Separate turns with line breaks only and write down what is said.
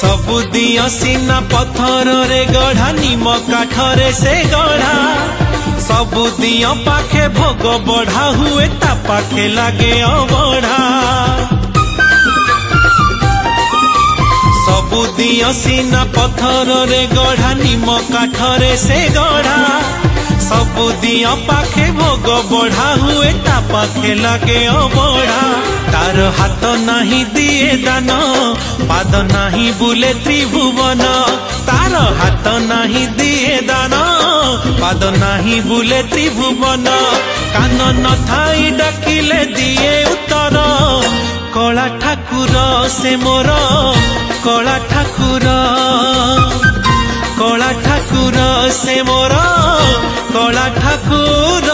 सबु दियो सीना पत्थर रे गढ़ा निम काठरे से गढ़ा सबु दियो पाखे भोग बढ़ा हुए ता पाखे लागे अबढ़ा सबु दियो सीना पत्थर रे गढ़ा निम काठरे से गढ़ा सबु दियो पाखे भोग बढ़ा हुए ता पाखे लागे अबढ़ा तार हाथ नहीं दिए दान पाद नहीं बुले त्रिभुवन तार हाथ नहीं दिए दान पाद नहीं बुले त्रिभुवन कान न थाई डाकिले दिए उत्तर कला ठाकुर से मोर कला ठाकुर कला ठाकुर से मोर कला ठाकुर।